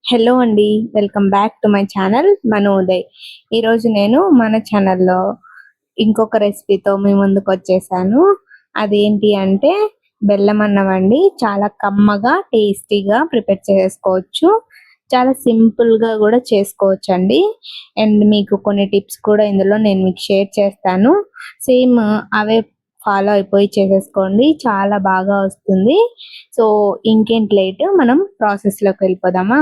Hello అండి. Welcome back to my channel Manoday. ఈరోజు నేను మన ఛానల్లో ఇంకొక రెసిపీతో మీ ముందుకొచ్చేసాను. అదేంటి అంటే బెల్లం అన్నం అండి. చాలా కమ్మగా, టేస్టీగా ప్రిపేర్ చేసుకోవచ్చు. చాలా సింపుల్‌గా గూడా చేసుకోవచ్చండి. అండ్ మీకు కొన్ని టిప్స్ కూడా ఇందులో నేను మీకు షేర్ చేస్తాను. సేమ్ అవే ఫాలో అయిపోయి చేసేసుకోండి. చాలా బాగా వస్తుంది. సో, ఇంకేంటి లేట్ మనం ప్రాసెస్‌లోకి వెళ్ళిపోదామా?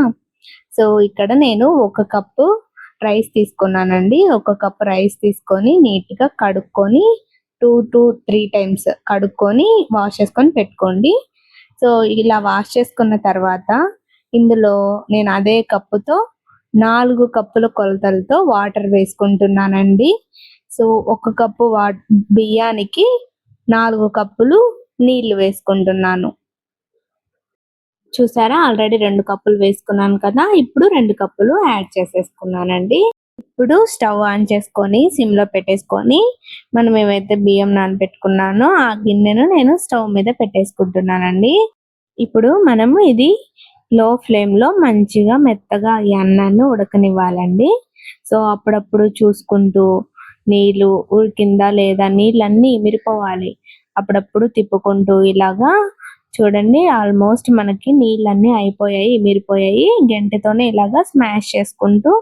సో, ఇక్కడ నేను ఒక కప్పు రైస్ తీసుకున్నానండి. ఒక కప్ రైస్ తీసుకొని నీట్‌గా కడుక్కొని 2-3 టైమ్స్ కడుక్కొని వాష్ చేసుకొని పెట్టుకోండి. సో, ఇలా వాష్ చేసుకున్న తర్వాత ఇందులో నేను అదే కప్పుతో 4 కప్పుల కొలతలతో వాటర్ వేసుకుంటున్నానండి. సో, ఒక కప్పు బియ్యానికి 4 కప్పులు నీళ్లు వేసుకుంటున్నాను. చూసారా, ఆల్రెడీ 2 కప్పులు వేసుకున్నాను కదా! ఇప్పుడు 2 కప్పులు యాడ్ చేసేసుకున్నానండి. ఇప్పుడు స్టవ్ ఆన్ చేసుకొని సిమ్‌లో పెట్టేసుకొని మనం ఏవైతే బియ్యం నానబెట్టుకున్నానో ఆ గిన్నెను నేను స్టవ్ మీద పెట్టేసుకుంటున్నానండి. ఇప్పుడు మనము ఇది లో ఫ్లేమ్‌లో మంచిగా మెత్తగా ఈ అన్నాన్ని ఉడకనివ్వాలండి. సో, అప్పుడప్పుడు చూసుకుంటూ నీళ్ళు ఉడికిందా లేదా నీళ్ళన్నీ ఇమిరిపోవాలి. అప్పుడప్పుడు తిప్పుకుంటూ ఇలాగా చూడండి, ఆల్మోస్ట్ మనకి నీళ్ళన్నీ అయిపోయాయి, ఇమిరిపోయాయి. గెంటెతోనే ఇలాగా స్మాష్ చేసుకుంటూ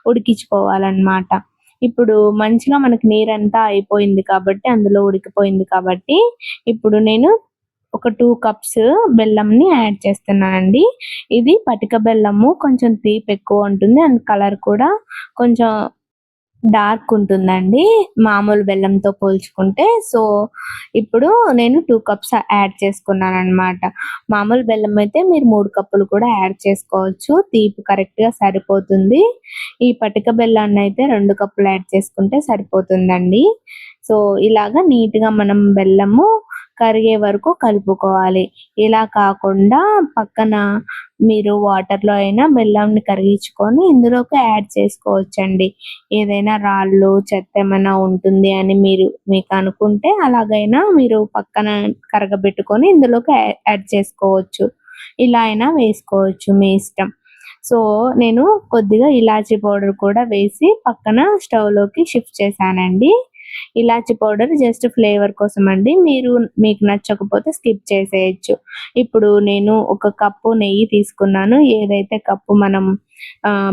ఉడికించుకోవాలన్నమాట. ఇప్పుడు మంచిగా మనకి నీరంతా అయిపోయింది కాబట్టి, అందులో ఉడికిపోయింది కాబట్టి, ఇప్పుడు నేను ఒక 2 కప్స్ బెల్లంని యాడ్ చేస్తున్నానండి. ఇది పటిక బెల్లము, కొంచెం తీపి ఎక్కువ ఉంటుంది అండ్ కలర్ కూడా కొంచెం డార్క్ ఉంటుందండి మామూలు బెల్లంతో పోల్చుకుంటే. సో, ఇప్పుడు నేను 2 కప్స్ యాడ్ చేసుకున్నాననమాట. మామూలు బెల్లం అయితే మీరు 3 కప్పులు కూడా యాడ్ చేసుకోవచ్చు. తీపి కరెక్ట్‌గా సరిపోతుంది. ఈ పటిక బెల్లాన్నయితే 2 కప్పులు యాడ్ చేసుకుంటే సరిపోతుందండి. సో, ఇలాగా నీట్‌గా మనం బెల్లము కరిగే వరకు కలుపుకోవాలి. ఇలా కాకుండా పక్కన మీరు వాటర్‌లో అయినా బెల్లంని కరిగించుకొని ఇందులోకి యాడ్ చేసుకోవచ్చండి. ఏదైనా రాళ్ళు, చెత్త ఏమైనా ఉంటుంది అని మీకు అనుకుంటే అలాగైనా మీరు పక్కన కరగబెట్టుకొని ఇందులోకి యాడ్ చేసుకోవచ్చు. ఇలా అయినా వేసుకోవచ్చు మీ ఇష్టం. సో, నేను కొద్దిగా ఇలాచీ పౌడర్ కూడా వేసి పక్కన స్టవ్‌లోకి షిఫ్ట్ చేశానండి. ఇలాచీ పౌడర్ జస్ట్ ఫ్లేవర్ కోసం అండి. మీకు నచ్చకపోతే స్కిప్ చేసేయొచ్చు. ఇప్పుడు నేను ఒక కప్పు నెయ్యి తీసుకున్నాను. ఏదైతే కప్పు మనం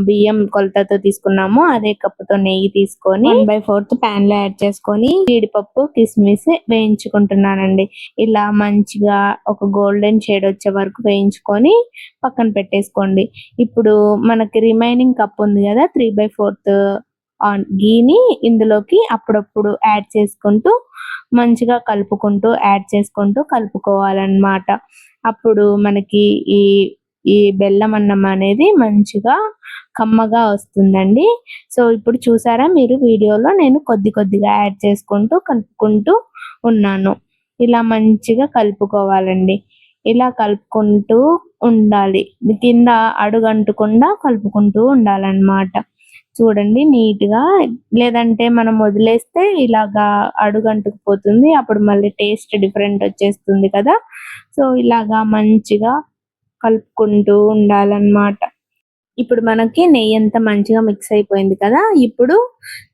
బియ్యం కొలతతో తీసుకున్నామో అదే కప్పుతో నెయ్యి తీసుకొని 1/4 ప్యాన్‌లో యాడ్ చేసుకొని జీడిపప్పు, కిస్మిస్ వేయించుకుంటున్నానండి. ఇలా మంచిగా ఒక గోల్డెన్ షేడ్ వచ్చే వరకు వేయించుకొని పక్కన పెట్టేసుకోండి. ఇప్పుడు మనకి రిమైనింగ్ కప్ ఉంది కదా! 3/4 ఘీని ఇందులోకి అప్పుడప్పుడు యాడ్ చేసుకుంటూ మంచిగా కలుపుకోవాలన్నమాట. అప్పుడు మనకి ఈ ఈ బెల్లం అన్నం అనేది మంచిగా కమ్మగా వస్తుందండి. సో, ఇప్పుడు చూసారా మీరు వీడియోలో నేను కొద్దిగా యాడ్ చేసుకుంటూ కలుపుకుంటూ ఉన్నాను. ఇలా మంచిగా కలుపుకోవాలండి. ఇలా కలుపుకుంటూ ఉండాలి. కింద అడుగంటకుండా కలుపుకుంటూ ఉండాలన్నమాట. చూడండి నీట్‌గా, లేదంటే మనం వదిలేస్తే ఇలాగా అడుగంటుకుపోతుంది. అప్పుడు మళ్ళీ టేస్ట్ డిఫరెంట్ వచ్చేస్తుంది కదా! సో, ఇలాగా మంచిగా కలుపుకుంటూ ఉండాలన్నమాట. ఇప్పుడు మనకి నెయ్యంతా మంచిగా మిక్స్ అయిపోయింది కదా! ఇప్పుడు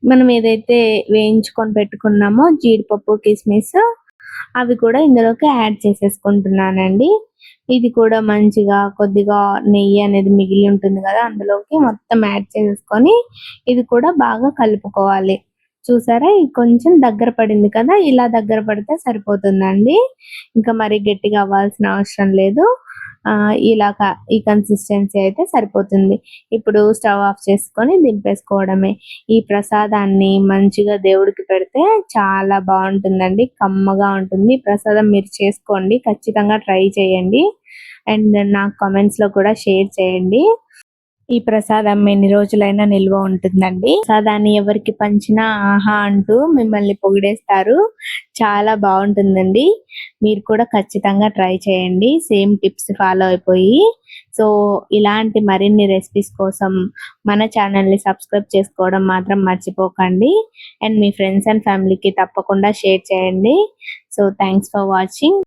మనం ఏదైతే వేయించుకొని పెట్టుకున్నామో జీడిపప్పు, కిస్మిస్ అవి కూడా ఇందులోకి యాడ్ చేసేసుకుంటున్నానండి. ఇది కూడా మంచిగా కొద్దిగా నెయ్యి అనేది మిగిలి ఉంటుంది కదా! అందులోకి మొత్తం యాడ్ చేసేసుకొని ఇది కూడా బాగా కలుపుకోవాలి. చూసారా, ఇది కొంచెం దగ్గర పడింది కదా! ఇలా దగ్గర పడితే సరిపోతుందండి. ఇంకా మరీ గట్టిగా అవ్వాల్సిన అవసరం లేదు. ఈ కన్సిస్టెన్సీ అయితే సరిపోతుంది. ఇప్పుడు స్టవ్ ఆఫ్ చేసుకొని దింపేసుకోవడమే. ఈ ప్రసాదాన్ని మంచిగా దేవుడికి పెడితే చాలా బావుంటుందండి. కమ్మగా ఉంటుంది. ఈ ప్రసాదం మీరు చేసుకోండి. ఖచ్చితంగా ట్రై చేయండి. అండ్ నాకు కామెంట్స్‌లో కూడా షేర్ చేయండి. ఈ ప్రసాదం ఎన్ని రోజులైనా నిల్వ ఉంటుందండి. ప్రసాదాన్ని ఎవరికి పంచినా ఆహా అంటూ మిమ్మల్ని పొగిడేస్తారు. చాలా బావుంటుందండి. మీరు కూడా ఖచ్చితంగా ట్రై చేయండి. సేమ్ టిప్స్ ఫాలో అయిపోయి. సో, ఇలాంటి మరిన్ని రెసిపీస్ కోసం మన ఛానల్‌ని సబ్స్క్రైబ్ చేసుకోవడం మాత్రం మర్చిపోకండి. అండ్ మీ ఫ్రెండ్స్ అండ్ ఫ్యామిలీకి తప్పకుండా షేర్ చేయండి. So, thanks for watching.